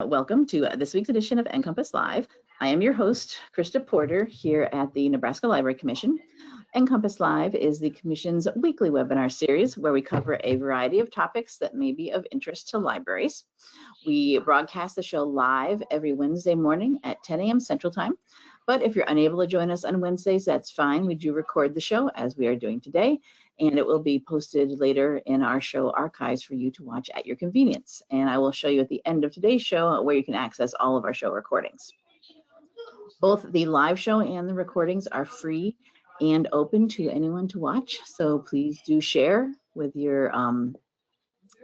welcome to this week's edition of NCompass Live. I am your host, Krista Porter, here at the Nebraska Library Commission. NCompass Live is the Commission's weekly webinar series where we cover a variety of topics that may be of interest to libraries. We broadcast the show live every Wednesday morning at 10 a.m. Central Time. But if you're unable to join us on Wednesdays, that's fine. We do record the show as we are doing today, and it will be posted later in our show archives for you to watch at your convenience. And I will show you at the end of today's show where you can access all of our show recordings. Both the live show and the recordings are free and open to anyone to watch. So please do share with your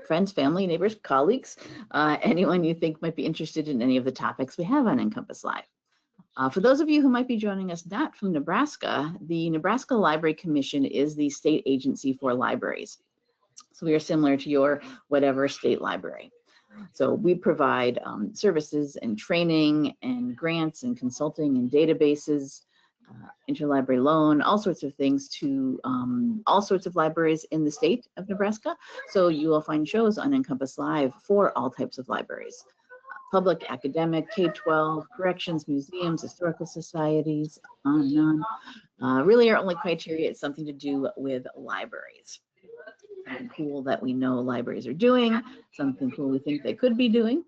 friends, family, neighbors, colleagues, anyone you think might be interested in any of the topics we have on NCompass Live. For those of you who might be joining us not from Nebraska, the Nebraska Library Commission is the state agency for libraries. So we are similar to your whatever state library. So we provide services and training and grants and consulting and databases, interlibrary loan, all sorts of things to all sorts of libraries in the state of Nebraska. So you will find shows on NCompass Live for all types of libraries. Public, academic, K-12, corrections, museums, historical societies, on and on. Really our only criteria is something to do with libraries. Something cool that we know libraries are doing, something cool we think they could be doing.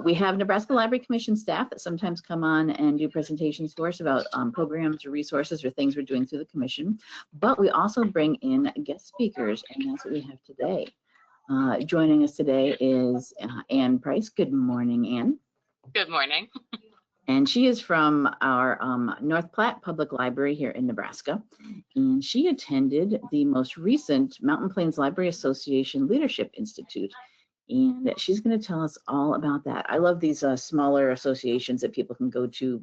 We have Nebraska Library Commission staff that sometimes come on and do presentations for us about programs or resources or things we're doing through the commission. But we also bring in guest speakers, and that's what we have today. Joining us today is Ann Price. Good morning, Ann. Good morning. And she is from our North Platte Public Library here in Nebraska. And she attended the most recent Mountain Plains Library Association Leadership Institute. And she's going to tell us all about that. I love these smaller associations that people can go to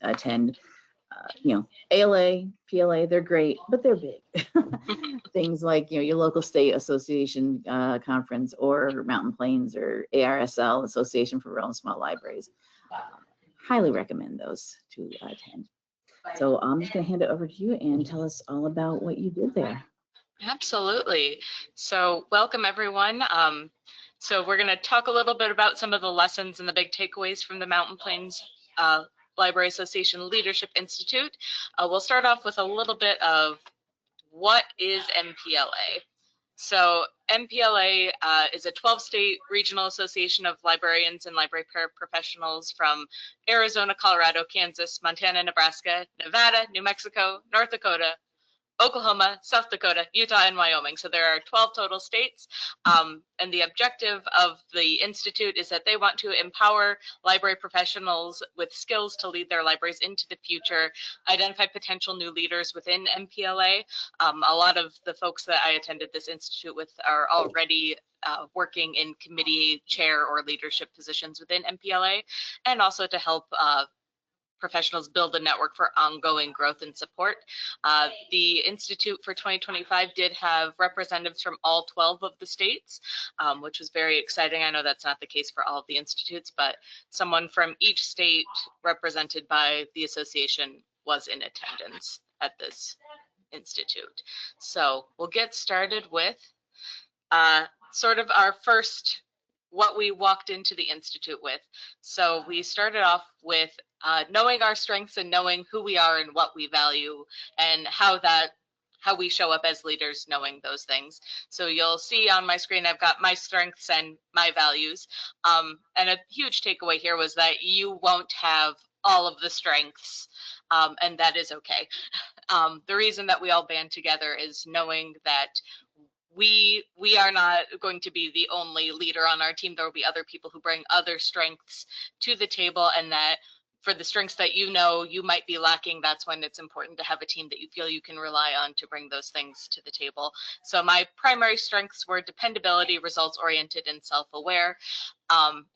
attend. You know, ALA, PLA, they're great, but they're big. Things like, you know, your local state association conference or Mountain Plains or ARSL, Association for Rural and Small Libraries. Highly recommend those to attend. So I'm just going to hand it over to you and tell us all about what you did there. Absolutely. So welcome, everyone. So we're going to talk a little bit about some of the lessons and the big takeaways from the Mountain Plains Library Association Leadership Institute. We'll start off with a little bit of what is MPLA. So MPLA is a 12-state regional association of librarians and library paraprofessionals from Arizona, Colorado, Kansas, Montana, Nebraska, Nevada, New Mexico, North Dakota, Oklahoma, South Dakota, Utah, and Wyoming. So there are 12 total states. And the objective of the Institute is that they want to empower library professionals with skills to lead their libraries into the future, identify potential new leaders within MPLA. A lot of the folks that I attended this Institute with are already working in committee chair or leadership positions within MPLA, and also to help professionals build a network for ongoing growth and support. The Institute for 2025 did have representatives from all 12 of the states, which was very exciting. I know that's not the case for all of the institutes, but someone from each state represented by the association was in attendance at this institute. So we'll get started with sort of our first, what we walked into the Institute with. So we started off with knowing our strengths and knowing who we are and what we value, and how we show up as leaders, knowing those things. So you'll see on my screen, I've got my strengths and my values. And a huge takeaway here was that you won't have all of the strengths, and that is okay. The reason that we all band together is knowing that we are not going to be the only leader on our team. There will be other people who bring other strengths to the table, and that for the strengths that you know you might be lacking, that's when it's important to have a team that you feel you can rely on to bring those things to the table. So my primary strengths were dependability, results-oriented, and self-aware.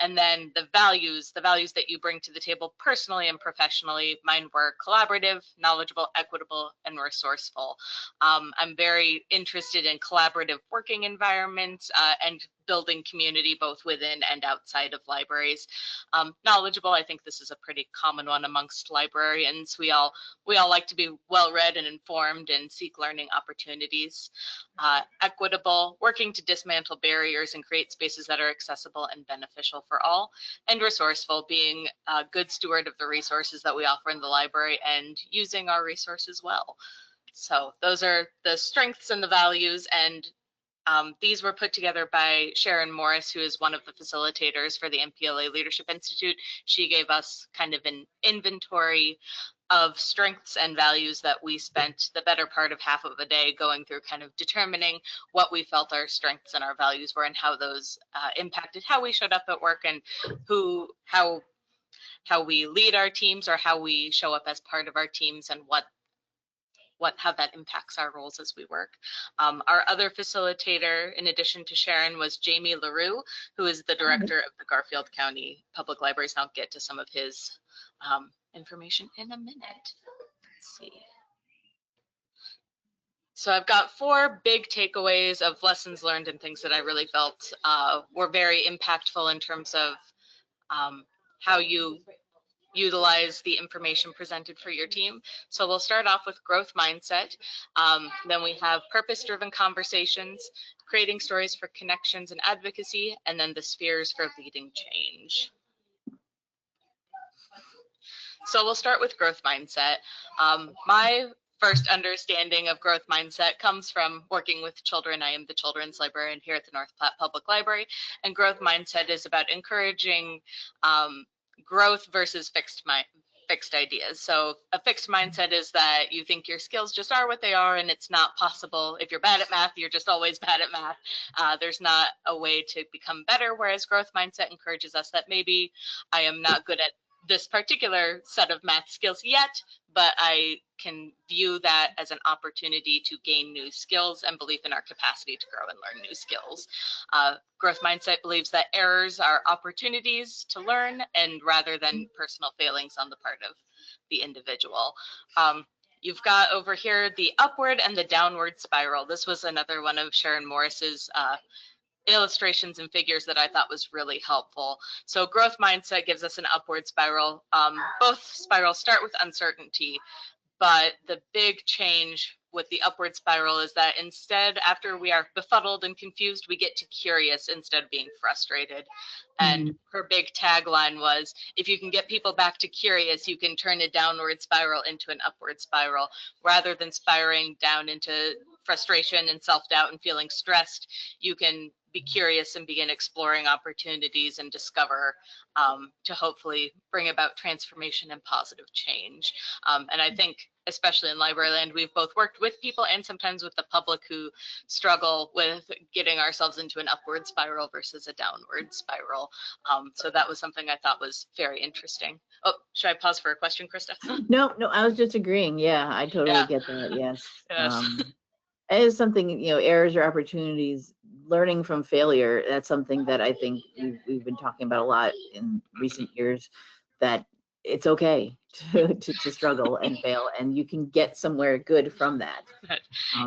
And then the values that you bring to the table personally and professionally, mine were collaborative, knowledgeable, equitable, and resourceful. I'm very interested in collaborative working environments and building community both within and outside of libraries. Knowledgeable, I think this is a pretty common one amongst librarians. We all like to be well-read and informed and seek learning opportunities. Equitable, working to dismantle barriers and create spaces that are accessible and beneficial beneficial for all, and resourceful, being a good steward of the resources that we offer in the library and using our resources well. So those are the strengths and the values, and these were put together by Sharon Morris, who is one of the facilitators for the MPLA Leadership Institute. She gave us kind of an inventory of strengths and values that we spent the better part of half of a day going through, kind of determining what we felt our strengths and our values were and how those impacted how we showed up at work and how we lead our teams or how we show up as part of our teams and how that impacts our roles as we work. Our other facilitator, in addition to Sharon, was Jamie LaRue, who is the director of the Garfield County Public Libraries, and I'll get to some of his information in a minute. Let's see. So I've got 4 big takeaways of lessons learned and things that I really felt were very impactful in terms of how you utilize the information presented for your team. So we'll start off with growth mindset. Then we have purpose-driven conversations, creating stories for connections and advocacy, and then the spheres for leading change. So we'll start with growth mindset. My first understanding of growth mindset comes from working with children. I am the children's librarian here at the North Platte Public Library, and growth mindset is about encouraging growth versus fixed ideas. So a fixed mindset is that you think your skills just are what they are and it's not possible. If you're bad at math, you're just always bad at math. There's not a way to become better, whereas growth mindset encourages us that maybe I am not good at this particular set of math skills yet, but I can view that as an opportunity to gain new skills and belief in our capacity to grow and learn new skills. Growth mindset believes that errors are opportunities to learn and rather than personal failings on the part of the individual. You've got over here the upward and the downward spiral. This was another one of Sharon Morris's illustrations and figures that I thought was really helpful. So growth mindset gives us an upward spiral. Both spirals start with uncertainty, but the big change with the upward spiral is that instead, after we are befuddled and confused, we get to curious instead of being frustrated. And her big tagline was, if you can get people back to curious, you can turn a downward spiral into an upward spiral. Rather than spiraling down into frustration and self-doubt and feeling stressed, you can be curious and begin exploring opportunities and discover to hopefully bring about transformation and positive change. And I think, especially in library land, we've both worked with people and sometimes with the public who struggle with getting ourselves into an upward spiral versus a downward spiral. So that was something I thought was very interesting. Oh, should I pause for a question, Krista? No, I was just agreeing. Yeah, I totally get that. Yes. It is something, errors or opportunities, learning from failure. That's something that I think we've been talking about a lot in recent years, that it's okay to struggle and fail, and you can get somewhere good from that.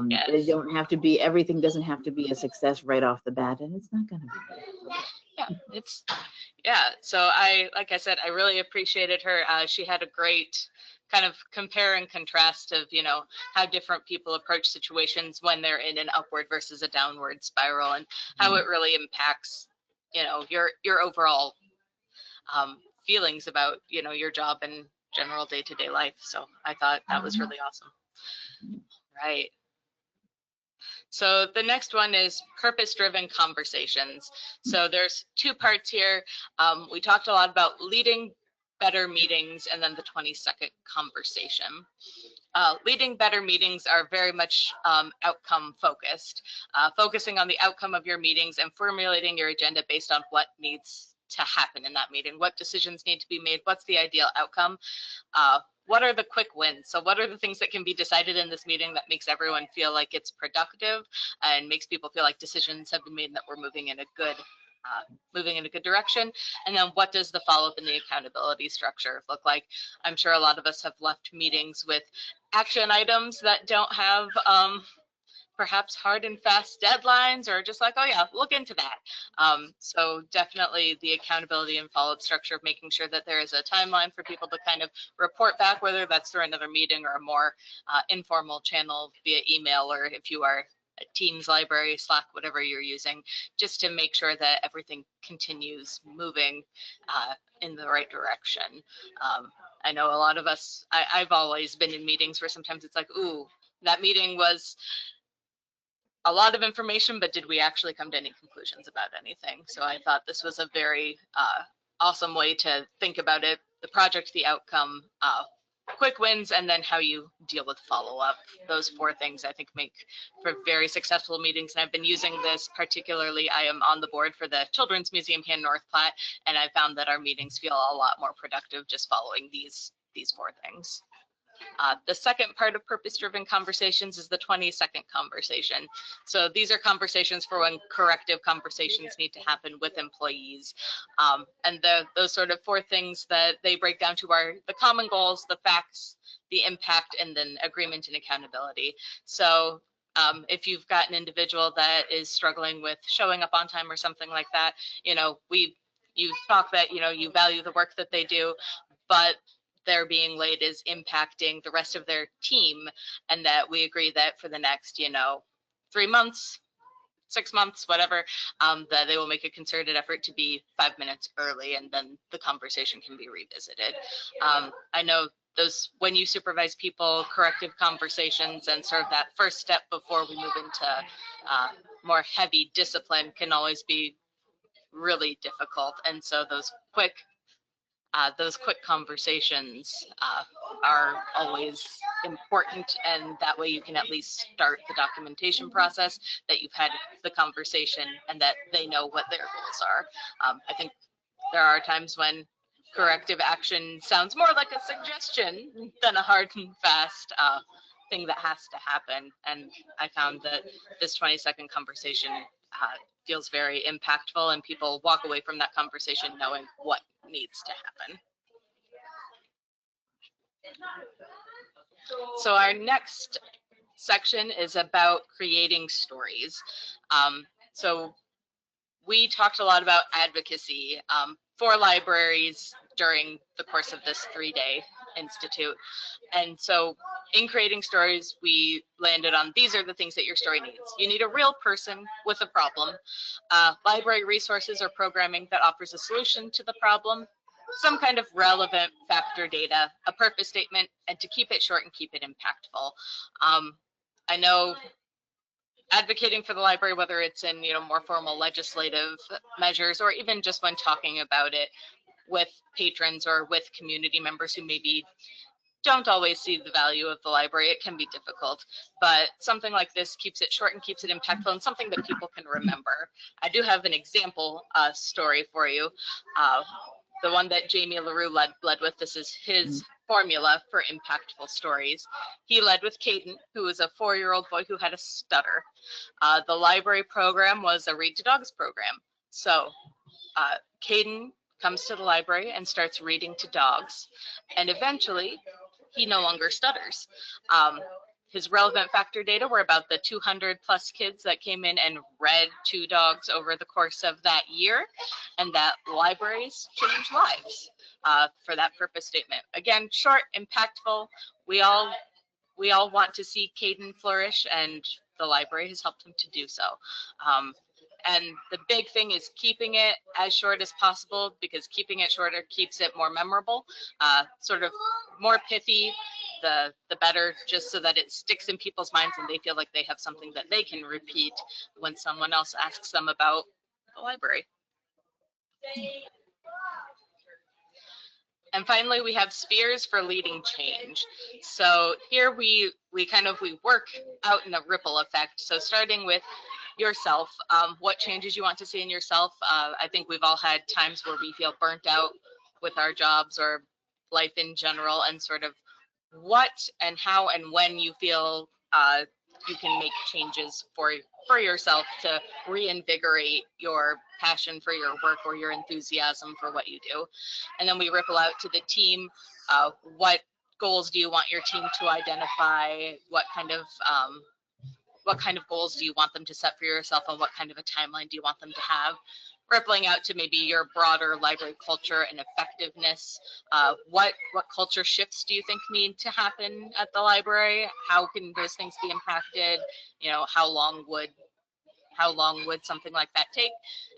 Yes. They don't have to be, everything doesn't have to be a success right off the bat, and it's not going to be. So like I said, I really appreciated her. She had a great kind of compare and contrast of, how different people approach situations when they're in an upward versus a downward spiral, and how it really impacts, your overall feelings about, your job and general day-to-day life. So I thought that was really awesome. Right. So the next one is purpose-driven conversations. So there's 2 parts here. We talked a lot about leading better meetings and then the 20-second conversation. Leading better meetings are very much outcome focused, focusing on the outcome of your meetings and formulating your agenda based on what needs to happen in that meeting, what decisions need to be made, what's the ideal outcome, what are the quick wins? So what are the things that can be decided in this meeting that makes everyone feel like it's productive and makes people feel like decisions have been made and that we're moving in a good direction? And then what does the follow-up and the accountability structure look like? I'm sure a lot of us have left meetings with action items that don't have perhaps hard and fast deadlines, or just like, oh yeah, look into that. So definitely the accountability and follow-up structure of making sure that there is a timeline for people to kind of report back, whether that's through another meeting or a more informal channel via email, or if you are Teams, library, Slack, whatever you're using, just to make sure that everything continues moving in the right direction. I know a lot of us, I've always been in meetings where sometimes it's like, ooh, that meeting was a lot of information, but did we actually come to any conclusions about anything? So I thought this was a very awesome way to think about it, the project, the outcome, quick wins, and then how you deal with follow-up. Those 4 things I think make for very successful meetings. And I've been using this particularly, I am on the board for the Children's Museum here in North Platte, and I found that our meetings feel a lot more productive just following these 4 things. The second part of purpose-driven conversations is the 20-second conversation. So these are conversations for when corrective conversations need to happen with employees. And those sort of 4 things that they break down to are the common goals, the facts, the impact, and then agreement and accountability. So if you've got an individual that is struggling with showing up on time or something like that, you talk that, you value the work that they do, but they're being late is impacting the rest of their team, and that we agree that for the next 3 months, 6 months, whatever, that they will make a concerted effort to be 5 minutes early, and then the conversation can be revisited. I know those, when you supervise people, corrective conversations and sort of that first step before we move into more heavy discipline can always be really difficult, and so those quick conversations are always important, and that way you can at least start the documentation process, that you've had the conversation and that they know what their goals are. I think there are times when corrective action sounds more like a suggestion than a hard and fast thing that has to happen, and I found that this 20-second conversation feels very impactful, and people walk away from that conversation knowing what needs to happen. So our next section is about creating stories. So we talked a lot about advocacy for libraries during the course of this 3-day institute. And so in creating stories, we landed on, these are the things that your story needs. You need a real person with a problem, library resources or programming that offers a solution to the problem, some kind of relevant factor data, a purpose statement, and to keep it short and keep it impactful. I know advocating for the library, whether it's in more formal legislative measures or even just when talking about it with patrons or with community members who maybe don't always see the value of the library, it can be difficult, but something like this keeps it short and keeps it impactful and something that people can remember. I do have an example story for you. The one that Jamie LaRue led with, this is his formula for impactful stories. He led with Caden, who was a 4-year-old boy who had a stutter. The library program was a Read to Dogs program. So Caden comes to the library and starts reading to dogs, and eventually he no longer stutters. His relevant factor data were about the 200 plus kids that came in and read to dogs over the course of that year, and that libraries change lives for that purpose statement. Again, short, impactful. We all want to see Caden flourish, and the library has helped him to do so. And the big thing is keeping it as short as possible, because keeping it shorter keeps it more memorable, sort of more pithy, the better, just so that it sticks in people's minds and they feel like they have something that they can repeat when someone else asks them about the library. And finally, we have spheres for leading change. So here we work out in a ripple effect. So starting with yourself, what changes you want to see in yourself. I think we've all had times where we feel burnt out with our jobs or life in general, and sort of what and how and when you feel you can make changes for yourself to reinvigorate your passion for your work or your enthusiasm for what you do. And then we ripple out to the team. What goals do you want your team to identify? What kind of goals do you want them to set for yourself, and what kind of a timeline do you want them to have? rippling out to maybe your broader library culture and effectiveness. What culture shifts do you think need to happen at the library? How can those things be impacted? You know, how long would something like that take?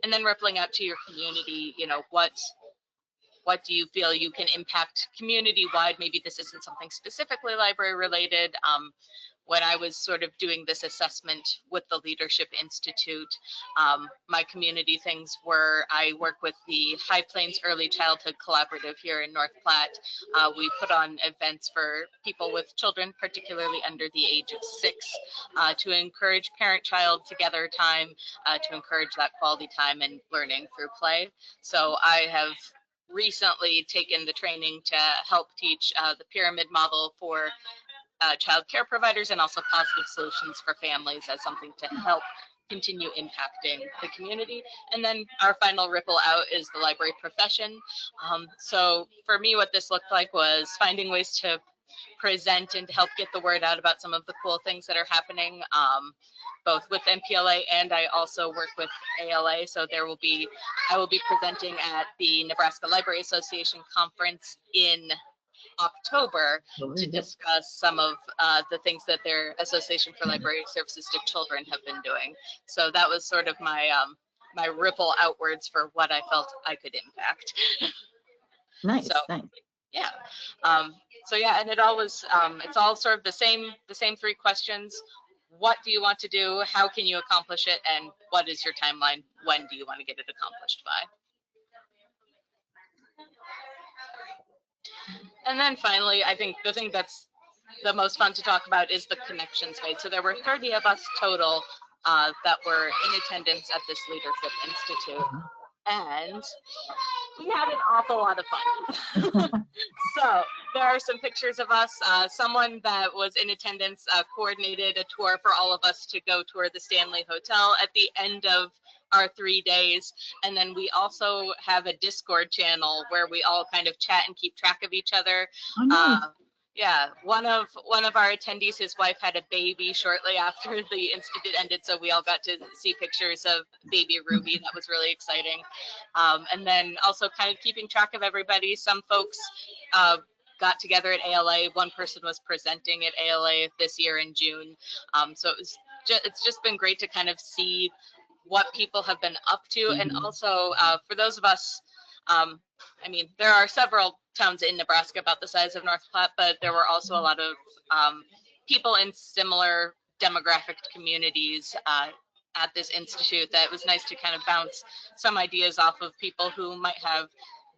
And then rippling out to your community, you know, what do you feel you can impact community-wide? Maybe this isn't something specifically library related. When I was sort of doing this assessment with the Leadership Institute, my community things were, I work with the High Plains Early Childhood Collaborative here in North Platte. We put on events for people with children, particularly under the age of 6, to encourage parent-child together time, to encourage that quality time and learning through play. So I have recently taken the training to help teach the pyramid model for child care providers and also positive solutions for families as something to help continue impacting the community. And then our final ripple out is the library profession. So for me, what this looked like was finding ways to present and help get the word out about some of the cool things that are happening, both with MPLA and I also work with ALA. So I will be presenting at the Nebraska Library Association conference in October to discuss some of the things that their Association for Library Services to Children have been doing. So that was sort of my my ripple outwards for what I felt I could impact. Nice, so, nice. Yeah. So yeah, and it all was, it's all sort of the same 3 questions. What do you want to do? How can you accomplish it? And what is your timeline? When do you want to get it accomplished by? And then finally, I think the thing that's the most fun to talk about is the connections made. So there were 30 of us total that were in attendance at this Leadership Institute. And we had an awful lot of fun. So there are some pictures of us. Someone that was in attendance coordinated a tour for all of us to go tour the Stanley Hotel at the end of our 3 days. And then we also have a Discord channel where we all kind of chat and keep track of each other. Oh, nice. Yeah, one of our attendees, his wife had a baby shortly after the institute ended, so we all got to see pictures of baby Ruby. That was really exciting. And then also kind of keeping track of everybody. Some folks got together at ALA. One person was presenting at ALA this year in June. So it's just been great to kind of see what people have been up to, and also for those of us. I mean, there are several towns in Nebraska about the size of North Platte, but there were also a lot of people in similar demographic communities at this institute that it was nice to kind of bounce some ideas off of people who might have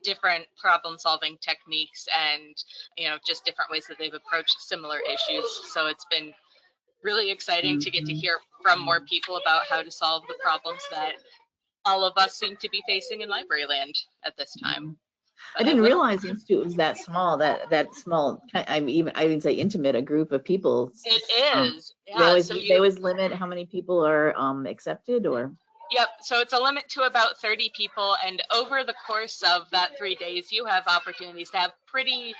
different problem solving techniques and, you know, just different ways that they've approached similar issues. So it's been really exciting to get to hear from more people about how to solve the problems that all of us seem to be facing in library land at this time. I didn't realize the institute was that small. That small. I even say intimate. A group of people. It is. Yeah. They always limit how many people are accepted, or. Yep. So it's a limit to about 30 people, and over the course of that 3 days, you have opportunities to have pretty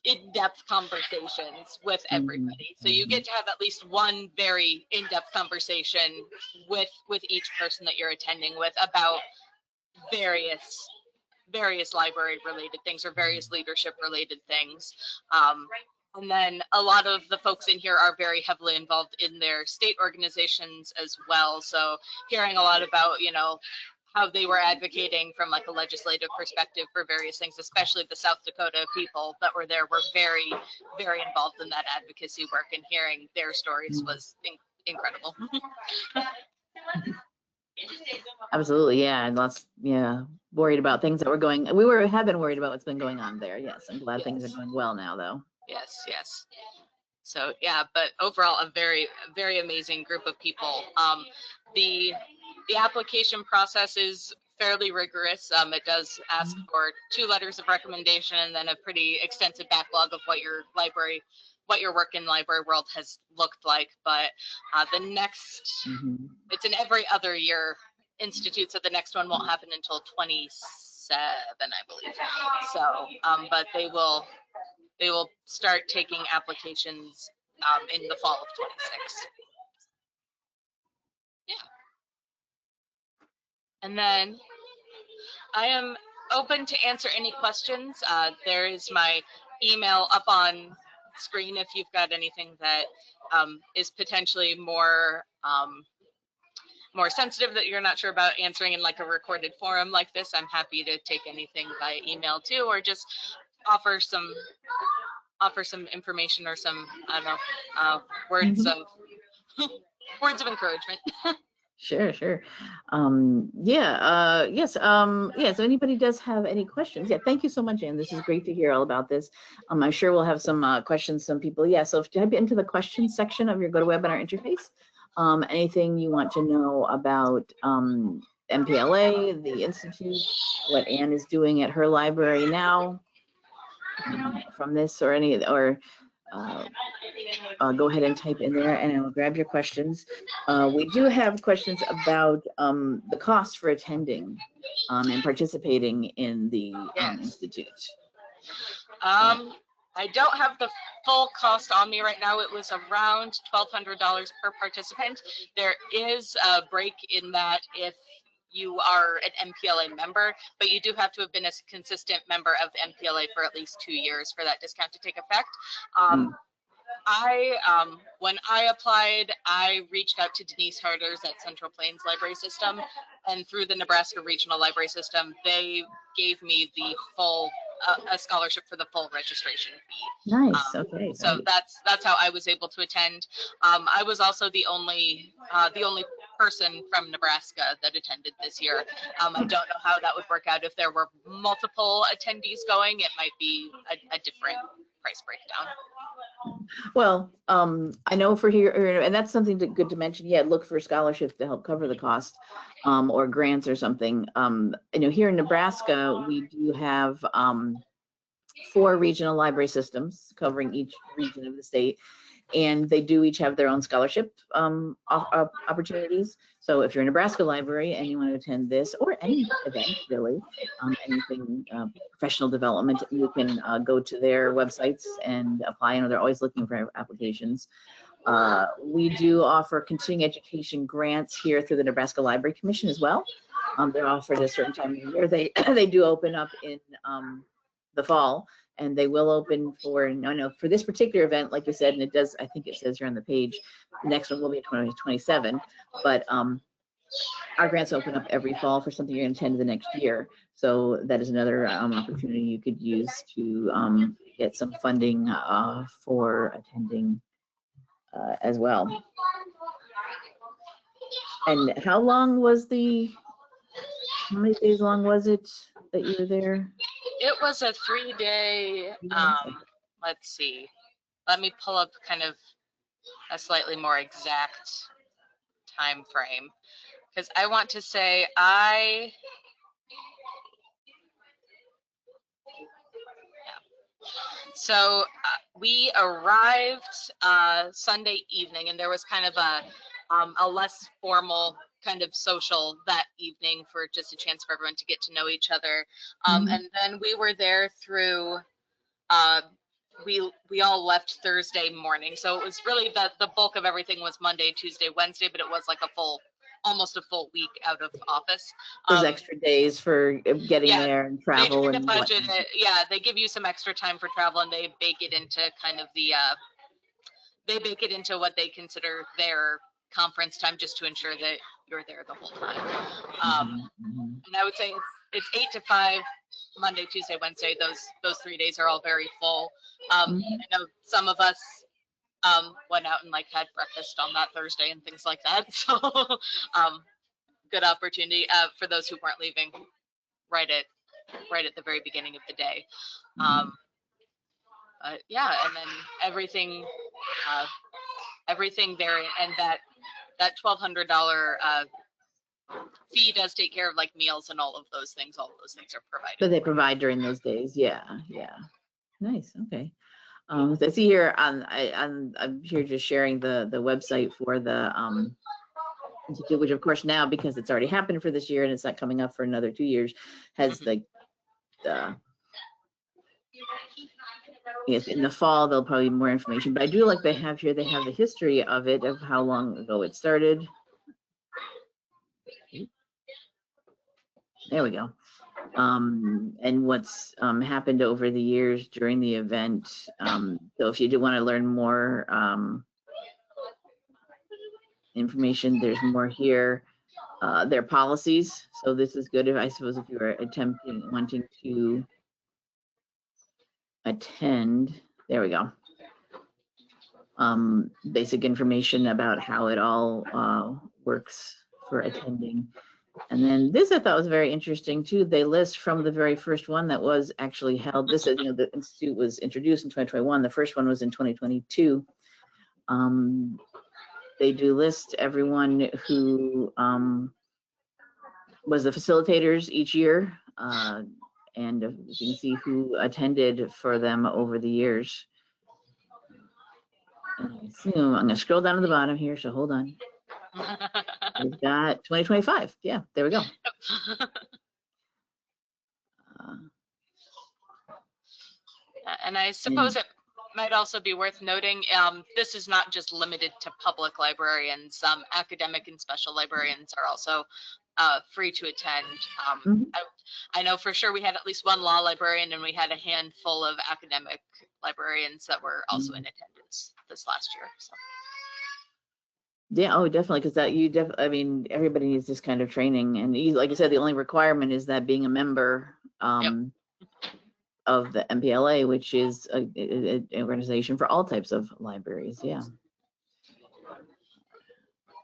in-depth conversations with everybody. So you get to have at least one very in-depth conversation with each person that you're attending with about various library related things or various leadership related things. And then a lot of the folks in here are very heavily involved in their state organizations as well. So hearing a lot about, you know, how they were advocating from like a legislative perspective for various things, especially the South Dakota people that were there were very, very involved in that advocacy work, and hearing their stories was incredible. Absolutely, yeah, and worried about things that were going. Have been worried about what's been going on there. Yes, I'm glad things are going well now, though. Yes. So yeah, but overall, a very, very amazing group of people. The application process is fairly rigorous. It does ask for 2 letters of recommendation and then a pretty extensive backlog of what your work in library world has looked like. But the next, it's an every other year institute, so the next one won't happen until 27, I believe. So, but they will start taking applications in the fall of 26. Yeah. And then I am open to answer any questions. There is my email up on screen if you've got anything that is potentially more more sensitive that you're not sure about answering in like a recorded forum like this. I'm happy to take anything by email too, or just offer some information or some, I don't know, words of words of encouragement. Sure, sure. Yes, yeah, so anybody does have any questions, yeah, thank you so much, Anne. This is great to hear all about this. I'm sure we'll have some questions, some people, yeah, so if you type into the questions section of your GoToWebinar interface, anything you want to know about MPLA, the Institute, what Anne is doing at her library now, from this or any, or go ahead and type in there and I will grab your questions. We do have questions about the cost for attending and participating in the Institute. I don't have the full cost on me right now. It was around $1,200 per participant. There is a break in that if you are an MPLA member, but you do have to have been a consistent member of MPLA for at least 2 years for that discount to take effect. When I applied, I reached out to Denise Harders at Central Plains Library System, and through the Nebraska Regional Library System, they gave me the full a scholarship for the full registration fee. Nice. Okay. So great. that's how I was able to attend. I was also the only person from Nebraska that attended this year. I don't know how that would work out if there were multiple attendees going. It might be a different price breakdown. Well, I know for here, and that's something good to mention. Yeah, look for scholarships to help cover the cost, or grants or something. Here in Nebraska, we do have 4 regional library systems covering each region of the state, and they do each have their own scholarship opportunities. So if you're a Nebraska library and you want to attend this or any event, really, anything professional development, you can go to their websites and apply. I know they're always looking for applications. We do offer continuing education grants here through the Nebraska Library Commission as well. They're offered at a certain time of year. They do open up in the fall, and they will open for, for this particular event, like you said, and it does, I think it says here on the page, the next one will be 2027, but our grants open up every fall for something you're going to attend the next year. So that is another opportunity you could use to get some funding for attending as well. And how many days long was it that you were there? It was a 3-day, let's see, let me pull up kind of a slightly more exact time frame, because I want to say So we arrived Sunday evening, and there was kind of a less formal kind of social that evening for just a chance for everyone to get to know each other. And then we were there through, we all left Thursday morning. So it was really the bulk of everything was Monday, Tuesday, Wednesday, but it was like almost a full week out of office. Those extra days for getting there and travel and budget it. Yeah, they give you some extra time for travel, and they bake it into kind of what they consider their conference time, just to ensure that you're there the whole time. And I would say it's 8 to 5, Monday, Tuesday, Wednesday. Those 3 days are all very full. I know some of us went out and had breakfast on that Thursday and things like that. So good opportunity for those who weren't leaving right at the very beginning of the day. Yeah, and then everything there, and that $1,200 fee does take care of meals and all of those things. All of those things are provided. But they provide during those days. Yeah. Nice. Okay. So I see here I'm here just sharing the website for the Institute, which of course now, because it's already happened for this year and it's not coming up for another 2 years, has yes, in the fall there'll probably be more information. But I do like they have the history of it, of how long ago it started. There we go. And what's happened over the years during the event. So if you do want to learn more information, there's more here. Their policies. So this is good if I suppose if you are wanting to attend. There we go. Basic information about how it all works for attending. And then this I thought was very interesting too. They list from the very first one that was actually held. This is, the Institute was introduced in 2021. The first one was in 2022. They do list everyone who was the facilitators each year. And you can see who attended for them over the years. And I assume I'm gonna scroll down to the bottom here, so hold on. We've got 2025. Yeah, there we go. And I suppose it might also be worth noting, this is not just limited to public librarians. Academic and special librarians are also free to attend. I know for sure we had at least one law librarian, and we had a handful of academic librarians that were also in attendance this last year. So. Yeah, oh, definitely, because that I mean, everybody needs this kind of training, and like I said, the only requirement is that being a member of the MPLA, which is an organization for all types of libraries. Yeah.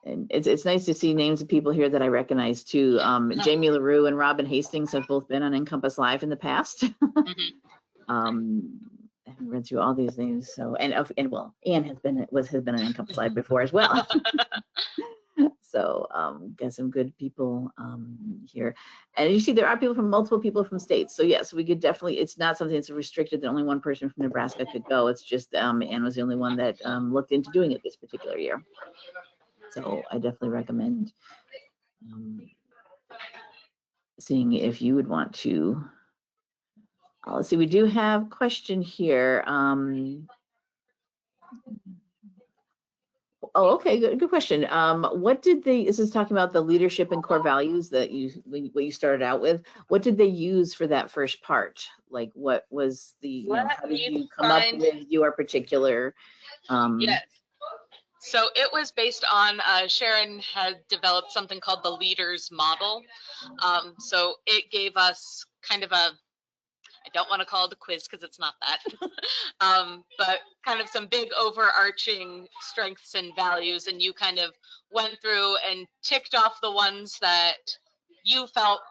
And it's nice to see names of people here that I recognize too. Jamie LaRue and Robin Hastings have both been on NCompass Live in the past. I haven't read through all these names, so and well, Anne has been on NCompass Live before as well. So got some good people here, and you see there are people from multiple states. So yes, we could definitely. It's not something that's restricted that only one person from Nebraska could go. It's just Anne was the only one that looked into doing it this particular year. So I definitely recommend seeing if you would want to. Let's see, we do have a question here. Oh, okay, good question. What did this is talking about the leadership and core values that what you started out with. What did they use for that first part? Like, what was the, how did you come up with your particular? Yes. So it was based on, Sharon had developed something called the leaders model. So it gave us kind of a, I don't want to call it a quiz because it's not that, but kind of some big overarching strengths and values. And you kind of went through and ticked off the ones that you felt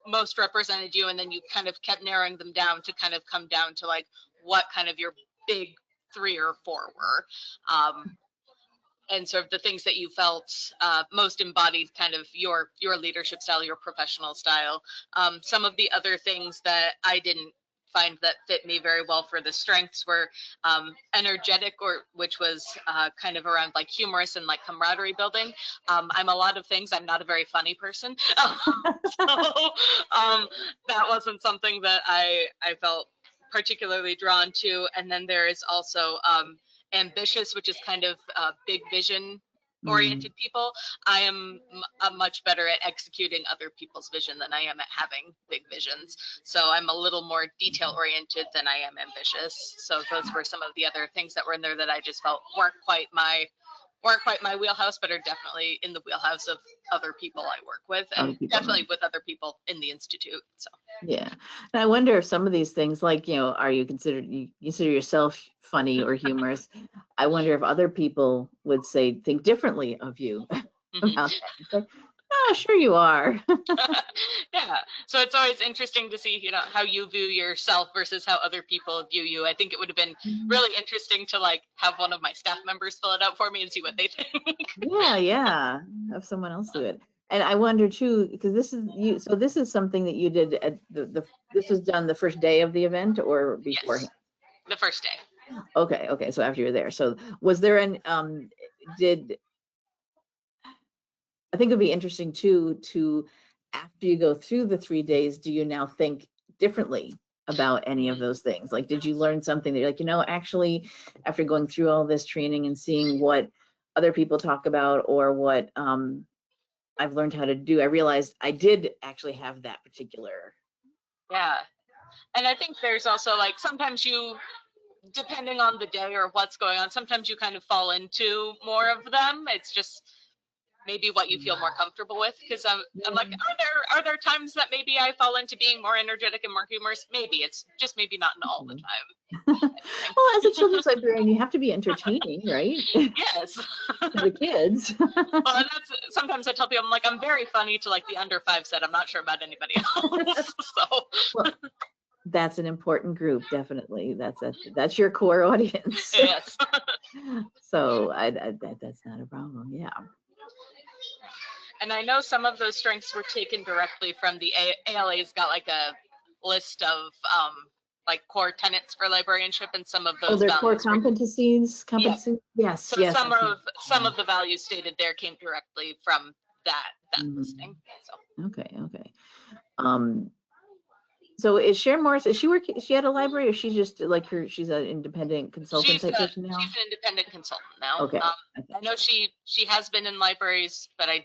most represented you. And then you kind of kept narrowing them down to kind of come down to like what kind of your big 3 or 4 were. And sort of the things that you felt most embodied kind of your leadership style, your professional style. Some of the other things that I didn't find that fit me very well for the strengths were energetic, which was kind of around like humorous and like camaraderie building. I'm a lot of things. I'm not a very funny person. So that wasn't something that I felt particularly drawn to. And then there is also ambitious, which is kind of big vision oriented people. I am much better at executing other people's vision than I am at having big visions. So I'm a little more detail oriented than I am ambitious. So those were some of the other things that were in there that I just felt weren't quite my wheelhouse, but are definitely in the wheelhouse of other people I work with, and definitely with other people in the Institute. So yeah, and I wonder if some of these things, like, are you consider yourself funny or humorous? I wonder if other people would think differently of you about that. It's like, oh, sure you are. Yeah, so it's always interesting to see, how you view yourself versus how other people view you. I think it would have been really interesting to like have one of my staff members fill it out for me and see what they think. Yeah, have someone else do it. And I wonder too, because this is something that you did at this was done the first day of the event or beforehand? Yes, the first day. Okay, so after you were there. So was there I think it'd be interesting too, after you go through the 3 days, do you now think differently about any of those things? Like, did you learn something that you're like, actually, after going through all this training and seeing what other people talk about or what I've learned how to do. I realized I did actually have that particular. Yeah. And I think there's also like sometimes you, depending on the day or what's going on, sometimes you kind of fall into more of them. It's just maybe what you feel more comfortable with. Because I'm like, are there times that maybe I fall into being more energetic and more humorous? Maybe it's just maybe not all the time. Well, as a children's librarian, you have to be entertaining, right? Yes. To the kids. Well, and that's sometimes I tell people, I'm like, I'm very funny to like the under 5 set. I'm not sure about anybody else. So Well, that's an important group, definitely. That's your core audience. yes. So that's not a problem. Yeah. And I know some of those strengths were taken directly from the ALA's got like a list of like core tenets for librarianship, and some of those their core values competencies. Yes, so yes. some of the values stated there came directly from that listing. So Okay. So is Sharon Morris, is she at a library, or she's just like she's an independent consultant type person now? She's an independent consultant now. Okay. I know she has been in libraries, but I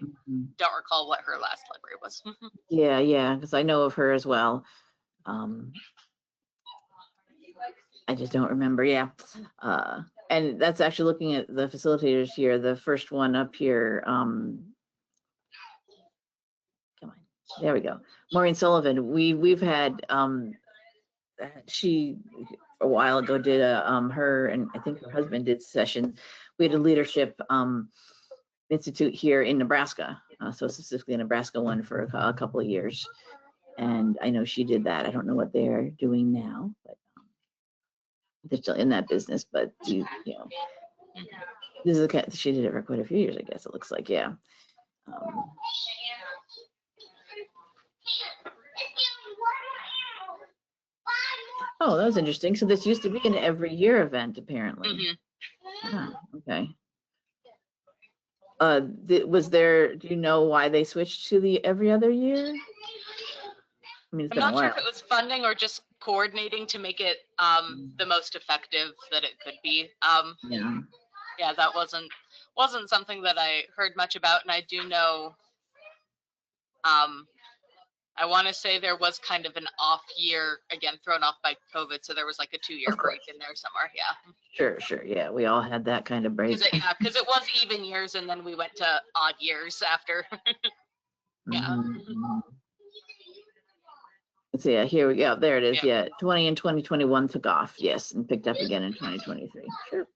don't recall what her last library was. Yeah, because I know of her as well. I just don't remember. Yeah. And that's actually looking at the facilitators here. The first one up here. Come on. There we go. Maureen Sullivan. We've had she a while ago did her and I think her husband did session. We had a leadership institute here in Nebraska, so specifically a Nebraska one for a couple of years, and I know she did that. I don't know what they're doing now, but they're still in that business. But you know, this is a she did it for quite a few years, I guess it looks like. Yeah. Oh, that was interesting. So this used to be an every year event, apparently. Okay. Was there? Do you know why they switched to the every other year? I mean, it's been a while. I'm not sure if it was funding or just coordinating to make it the most effective that it could be. Yeah, that wasn't something that I heard much about, and I do know. I want to say there was kind of an off year, again, thrown off by COVID. So there was like a 2-year break in there somewhere. Yeah. Sure. Yeah, we all had that kind of break. Because it was even years, and then we went to odd years after. Yeah. Let's see, here we go. There it is. Yeah, 20 and 2021 took off. Yes, and picked up again in 2023. Sure.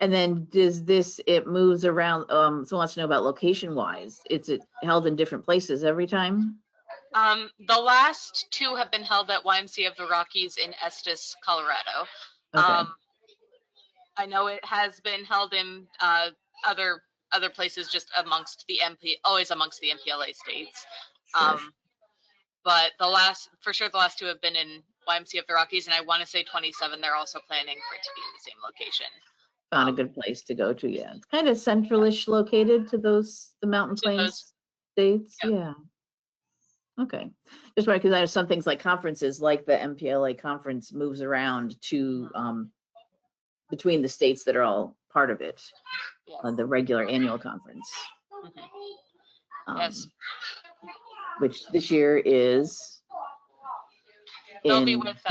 And then it moves around, so wants to know about location wise. It's held in different places every time? The last 2 have been held at YMCA of the Rockies in Estes, Colorado. Okay. I know it has been held in other places, just amongst the MPLA states. Sure. But the last 2 have been in YMCA of the Rockies, and I want to say 27, they're also planning for it to be in the same location. Found a good place to go to. Yeah, it's kind of centralish located to the Mountain Plains states. Yeah. Okay. Just right, because I know some things like conferences, like the MPLA conference, moves around to between the states that are all part of it, the regular annual conference. Yes. Which this year is they'll be with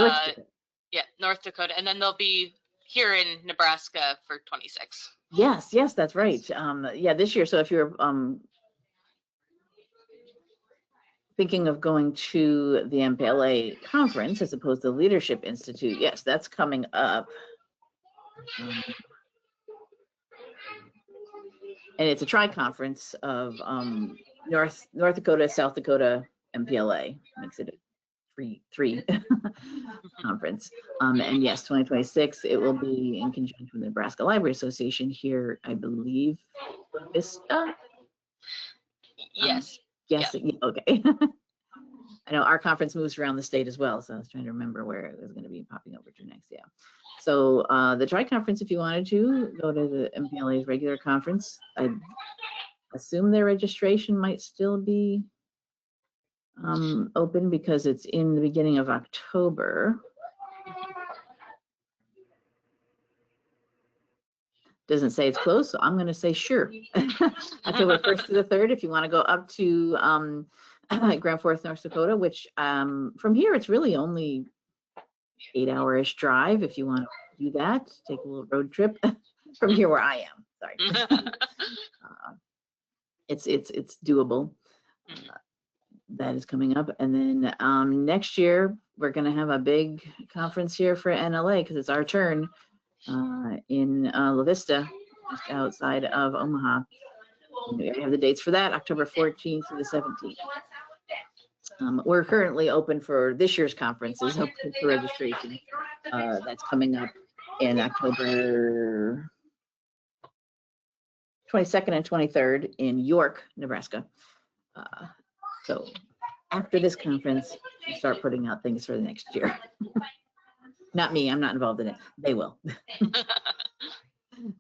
North Dakota, and then they'll be here in Nebraska for 26. Yes, that's right. Yeah, this year. So if you're thinking of going to the MPLA conference as opposed to the Leadership Institute, yes, that's coming up. And it's a tri-conference of North Dakota, South Dakota, MPLA. Makes it a three conference. And yes, 2026, it will be in conjunction with the Nebraska Library Association here, I believe, Vista. Yes. Yes. Yeah. Okay. I know our conference moves around the state as well, so I was trying to remember where it was going to be popping over to next. Yeah. So the tri-conference, if you wanted to go to the MPLA's regular conference, I assume their registration might still be open because it's in the beginning of October. Doesn't say it's closed, so I'm going to say sure. October 1st to the 3rd, if you want to go up to Grand Forks, North Dakota, which from here, it's really only 8-hour-ish drive if you want to do that, take a little road trip from here where I am. Sorry. It's doable. That is coming up. And then next year, we're going to have a big conference here for NLA because it's our turn in La Vista, just outside of Omaha. We have the dates for that, October 14th through the 17th. We're currently open for this year's conference, is open for registration. That's coming up in October 22nd and 23rd in York, Nebraska. So after this conference, we'll start putting out things for the next year. Not me, I'm not involved in it. They will.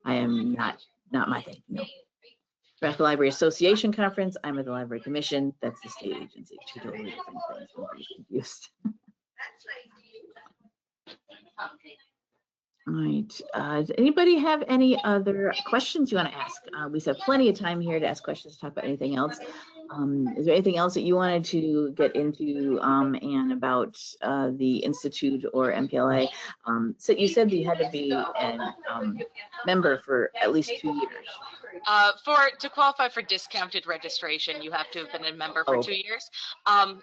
I am not my thing, no. Nebraska Library Association Conference, I'm at the Library Commission. That's the state agency, two totally different things. Nobody's confused. All right, does anybody have any other questions you want to ask? We have plenty of time here to ask questions, to talk about anything else. Is there anything else that you wanted to get into, Anne, about the Institute or MPLA? So you said that you had to be a member for at least 2 years. To qualify for discounted registration, you have to have been a member for 2 years.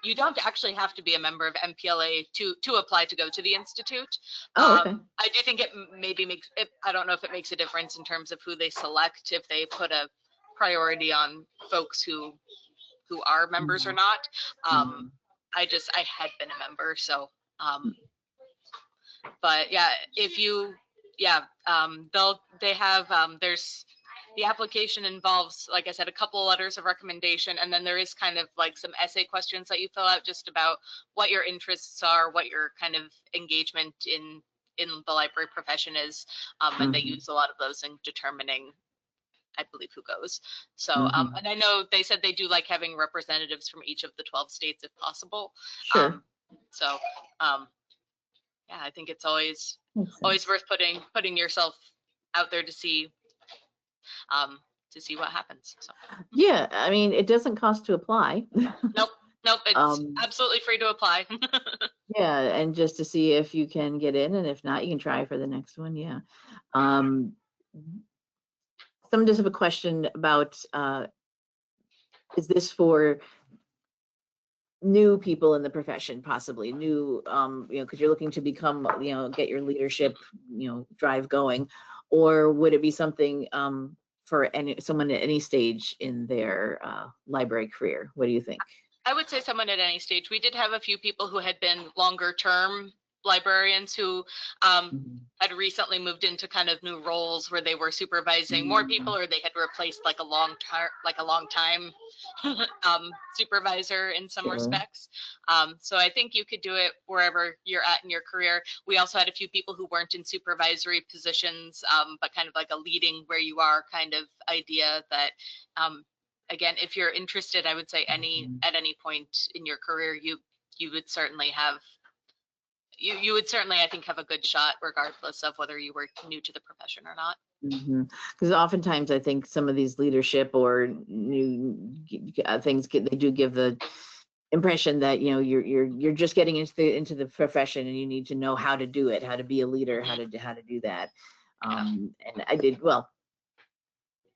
You don't actually have to be a member of MPLA to apply to go to the Institute. Okay. I do think it maybe makes it, I don't know if it makes a difference in terms of who they select, if they put a priority on folks who are members or not. I had been a member, so but yeah, if you there's the application involves, like I said, a couple of letters of recommendation, and then there is kind of like some essay questions that you fill out just about what your interests are, what your kind of engagement in the library profession is, and they use a lot of those in determining, I believe, who goes. So, and I know they said they do like having representatives from each of the 12 states if possible. Sure. Yeah, I think it's always worth putting yourself out there to see what happens. So. Yeah, I mean, it doesn't cost to apply. Nope, it's absolutely free to apply. Yeah, and just to see if you can get in, and if not, you can try for the next one. Yeah. Someone does have a question about, is this for new people in the profession, possibly new, because you're looking to become, get your leadership, drive going, or would it be something for someone at any stage in their library career? What do you think? I would say someone at any stage. We did have a few people who had been longer term librarians who had recently moved into kind of new roles where they were supervising more people, or they had replaced like a long time supervisor in some respects. So I think you could do it wherever you're at in your career. We also had a few people who weren't in supervisory positions, but kind of like a leading where you are kind of idea that, again, if you're interested, I would say at any point in your career, you would certainly have, you would certainly, I think, have a good shot regardless of whether you were new to the profession or not. Because oftentimes I think some of these leadership or new things, they do give the impression that you're just getting into the profession and you need to know how to do it, how to be a leader, how to do that. And I did, well,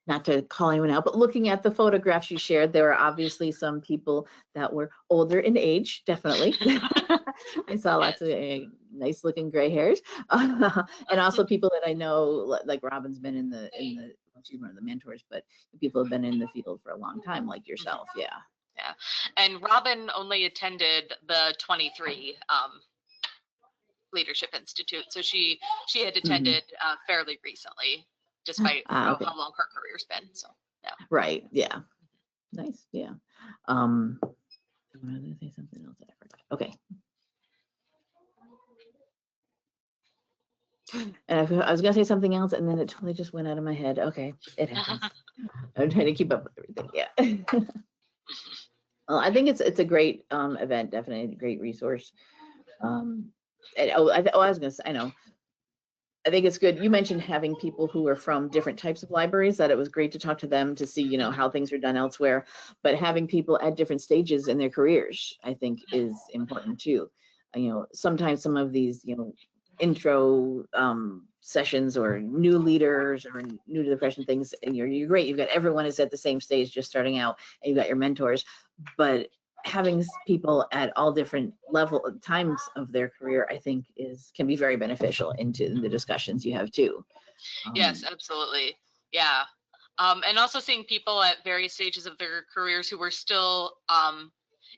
not to call anyone out, but looking at the photographs you shared, there were obviously some people that were older in age, definitely. I saw lots of nice looking gray hairs. And also people that I know, like Robin's been she's one of the mentors, but people have been in the field for a long time, like yourself. Yeah. Yeah. And Robin only attended the 23 Leadership Institute. So she had attended fairly recently, despite how long her career's been. So yeah. Right. Yeah. Nice. Yeah. I was going to say something else that I forgot. Okay. And I was going to say something else, and then it totally just went out of my head. Okay, it happens. I'm trying to keep up with everything. Yeah. Well, I think it's a great event. Definitely a great resource. And I was going to say, I know I think it's good. You mentioned having people who are from different types of libraries, that it was great to talk to them to see, how things are done elsewhere, but having people at different stages in their careers, I think is important too. Sometimes some of these, intro sessions or new leaders or new to the profession things, and you're great. You've got everyone is at the same stage, just starting out, and you've got your mentors, but having people at all different times of their career, I think can be very beneficial into the discussions you have too. Yes, absolutely. Yeah. And also seeing people at various stages of their careers who were still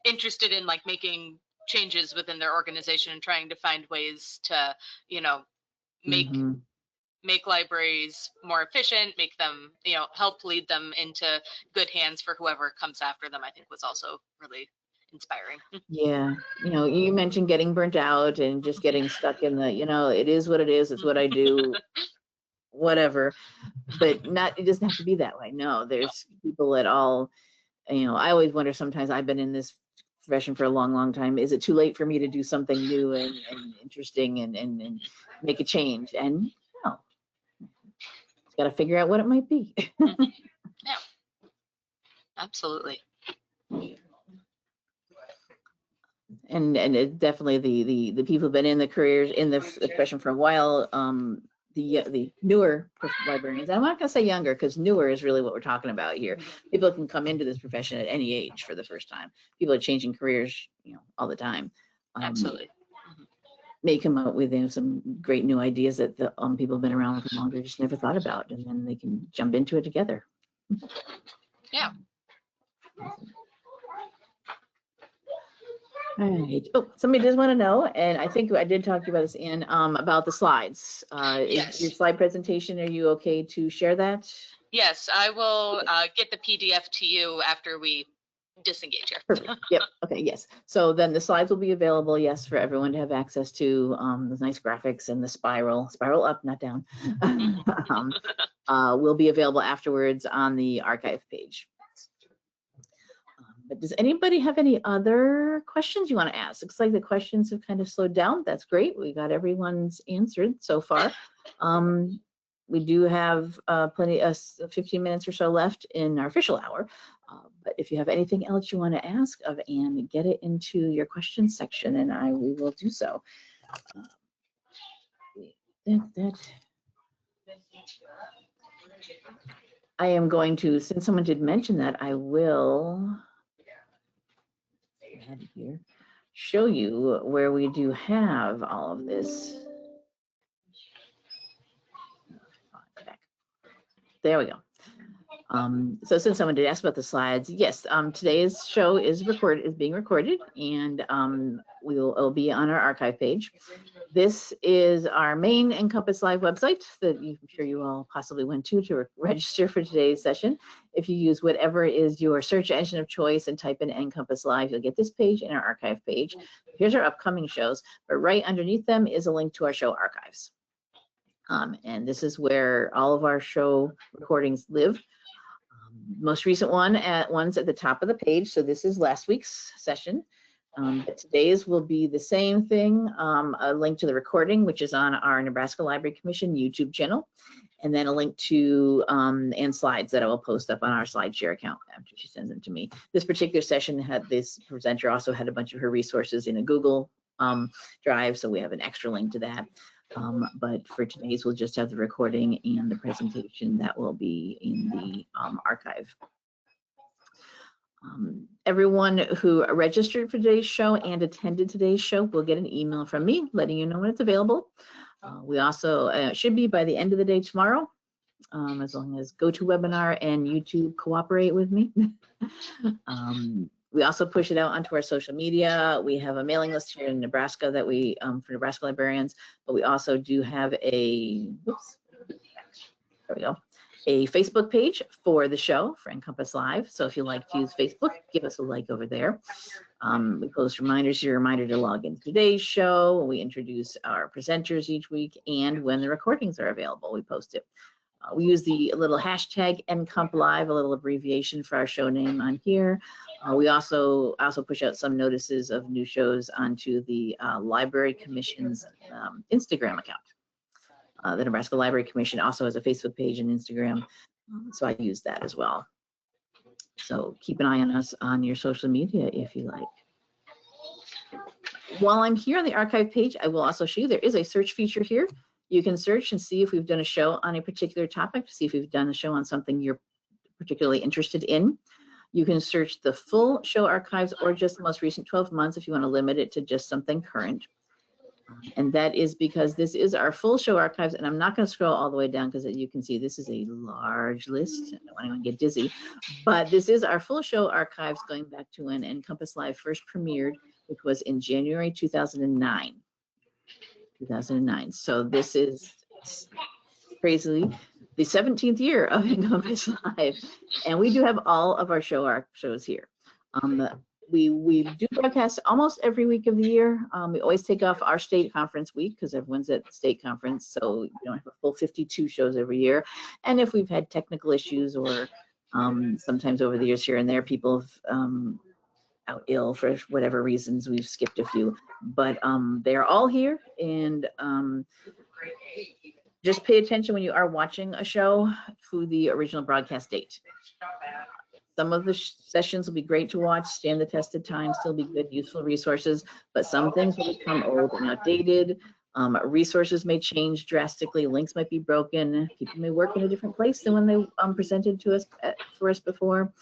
interested in like making changes within their organization and trying to find ways to, make libraries more efficient, make them, help lead them into good hands for whoever comes after them, I think was also really inspiring. Yeah, you mentioned getting burnt out and just getting stuck in the, it is what it is, it's what I do, whatever, but it doesn't have to be that way. No, there's people at all, I always wonder sometimes, I've been in this profession for a long, long time, is it too late for me to do something new and interesting and make a change? And no, just got to figure out what it might be. Yeah, absolutely. And it definitely the people who've been in the careers in the profession for a while, the newer librarians, I'm not going to say younger because newer is really what we're talking about here. People can come into this profession at any age for the first time. People are changing careers, all the time. Absolutely. May come out with some great new ideas that the people have been around for longer just never thought about, and then they can jump into it together. Yeah. All right. Oh, somebody does want to know, and I think I did talk to you about this, Ann, about the slides. Yes. Is your slide presentation, are you okay to share that? Yes, I will get the PDF to you after we disengage here. Perfect. Yep. Okay. Yes. So then the slides will be available, yes, for everyone to have access to, those nice graphics and the spiral up, not down, will be available afterwards on the archive page. But does anybody have any other questions you want to ask? Looks like the questions have kind of slowed down. That's great. We got everyone's answered so far. We do have plenty of 15 minutes or so left in our official hour. But if you have anything else you want to ask of Ann, get it into your questions section and we will do so. I am going to, since someone did mention that, I will here show you where we do have all of this. There we go. So since someone did ask about the slides, yes, today's show is being recorded, and it'll be on our archive page. This is our main NCompass Live website that I'm sure you all possibly went to register for today's session. If you use whatever is your search engine of choice and type in NCompass Live, you'll get this page and our archive page. Here's our upcoming shows, but right underneath them is a link to our show archives. And this is where all of our show recordings live. Most recent one's at the top of the page. So this is last week's session. But today's will be the same thing, a link to the recording, which is on our Nebraska Library Commission YouTube channel, and then a link to and slides that I will post up on our SlideShare account after she sends them to me. This particular session had this presenter also had a bunch of her resources in a Google Drive, so we have an extra link to that. But for today's, we'll just have the recording and the presentation that will be in the archive. Everyone who registered for today's show and attended today's show will get an email from me letting you know when it's available. We also should be by the end of the day tomorrow, as long as GoToWebinar and YouTube cooperate with me. We also push it out onto our social media. We have a mailing list here in Nebraska that we, for Nebraska librarians, but we also do have a, there we go, a Facebook page for the show, for NCompass Live. So if you like to use Facebook, give us a like over there. We post reminders, your reminder to log into today's show. We introduce our presenters each week, and when the recordings are available, we post it. We use the little hashtag NCompLive, a little abbreviation for our show name on here. We also push out some notices of new shows onto the Library Commission's Instagram account. The Nebraska Library Commission also has a Facebook page and Instagram, so I use that as well. So keep an eye on us on your social media if you like. While I'm here on the archive page, I will also show you there is a search feature here. You can search and see if we've done a show on a particular topic, to see if we've done a show on something you're particularly interested in. You can search the full show archives or just the most recent 12 months if you want to limit it to just something current. And that is because this is our full show archives, and I'm not going to scroll all the way down because you can see this is a large list. I don't want anyone to get dizzy, but this is our full show archives going back to when NCompass Live first premiered, which was in January 2009. So this is crazily the 17th year of NCompass Live, and we do have all of our shows here. We do broadcast almost every week of the year. We always take off our state conference week because everyone's at the state conference, so you don't have a full 52 shows every year. And if we've had technical issues or sometimes over the years here and there, people have out ill for whatever reasons, we've skipped a few. But they're all here, and just pay attention when you are watching a show to the original broadcast date. Some of the sessions will be great to watch, stand the test of time, still be good, useful resources, but some things will become old and outdated. Resources may change drastically, links might be broken, people may work in a different place than when they presented to us for us before.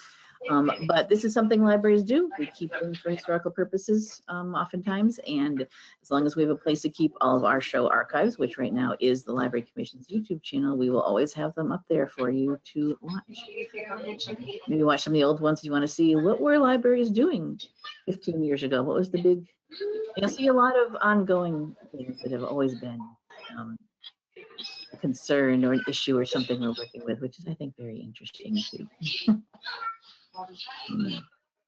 But this is something libraries do. We keep them for historical purposes oftentimes, and as long as we have a place to keep all of our show archives, which right now is the Library Commission's YouTube channel, we will always have them up there for you to watch. Maybe watch some of the old ones if you want to see what were libraries doing 15 years ago. What was the big, you'll see a lot of ongoing things that have always been a concern or an issue or something we're working with, which is, I think, very interesting too.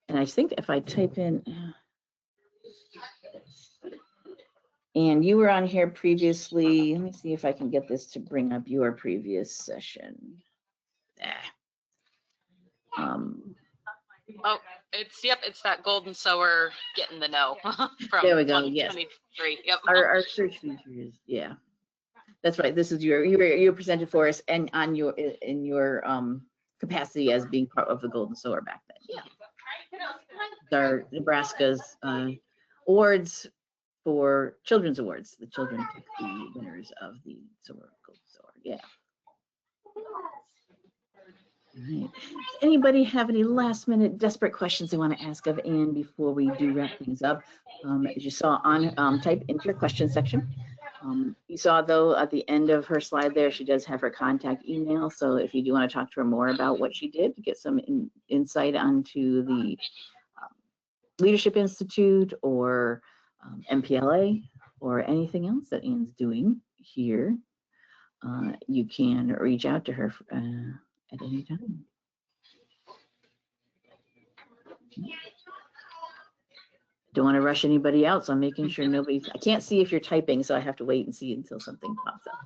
And I think if I type in, and you were on here previously, let me see if I can get this to bring up your previous session. Oh, it's that golden sower getting the no from there we go. Yes. Yep. Our search feature is, yeah, that's right. This is you presented for us, and on your in your capacity as being part of the Golden Sower back then. Yeah. Our Nebraska's awards for children's awards. The children pick the winners of the Golden Sower. Yeah. All right. Does anybody have any last minute desperate questions they want to ask of Anne before we do wrap things up? As you saw on, type into your question section. You saw, though, at the end of her slide there, she does have her contact email. So if you do want to talk to her more about what she did to get some insight onto the Leadership Institute or MPLA or anything else that Anne's doing here, you can reach out to her at any time. Don't want to rush anybody out, so I'm making sure nobody, I can't see if you're typing, so I have to wait and see until something pops up.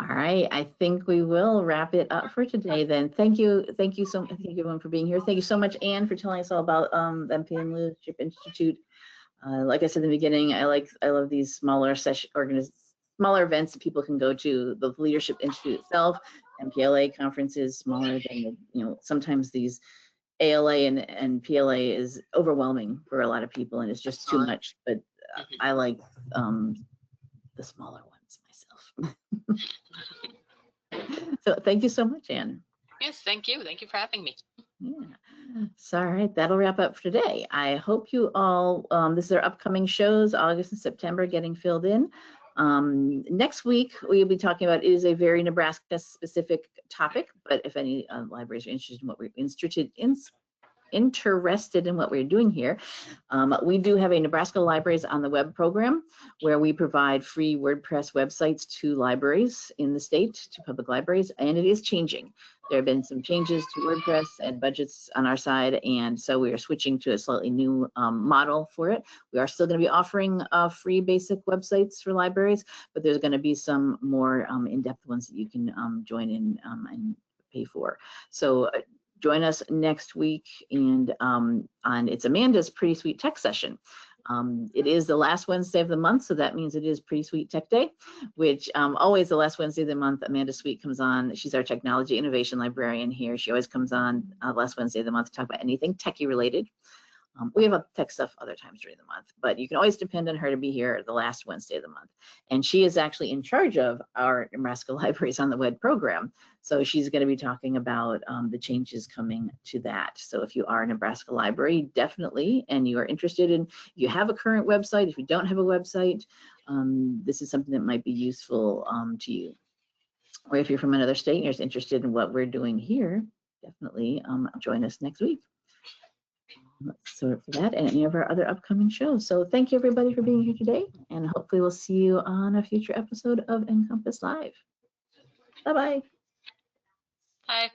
All right, I think we will wrap it up for today then. Thank you so much, thank you everyone for being here. Thank you so much, Anne, for telling us all about the MPLA Leadership Institute. Like I said in the beginning, I love these smaller events that people can go to. The Leadership Institute itself, MPLA conferences, smaller than sometimes these ALA and PLA is overwhelming for a lot of people, and it's just too much. But I like the smaller ones myself. So thank you so much, Anne. Yes, thank you. Thank you for having me. Yeah. So, all right, that'll wrap up for today. I hope you all, this is our upcoming shows, August and September, getting filled in. Next week, we'll be talking about, it is a very Nebraska specific topic, but if any libraries are interested in what we're interested in what we're doing here, we do have a Nebraska Libraries on the Web program where we provide free WordPress websites to libraries in the state, to public libraries, and it is changing. There have been some changes to WordPress and budgets on our side, and so we are switching to a slightly new model for it. We are still going to be offering free basic websites for libraries, but there's going to be some more in-depth ones that you can join in and pay for. So join us next week, and on it's Amanda's Pretty Sweet Tech session. It is the last Wednesday of the month, so that means it is Pretty Sweet Tech Day, which always the last Wednesday of the month, Amanda Sweet comes on. She's our technology innovation librarian here. She always comes on last Wednesday of the month to talk about anything techie related. We have tech stuff other times during the month, but you can always depend on her to be here the last Wednesday of the month. And she is actually in charge of our Nebraska Libraries on the Web program. So she's going to be talking about the changes coming to that. So if you are a Nebraska library, definitely, and you are interested in, you have a current website, if you don't have a website, this is something that might be useful to you. Or if you're from another state and you're just interested in what we're doing here, definitely join us next week. So for that and any of our other upcoming shows. So thank you everybody for being here today, and hopefully we'll see you on a future episode of NCompass Live. Bye-bye. Bye.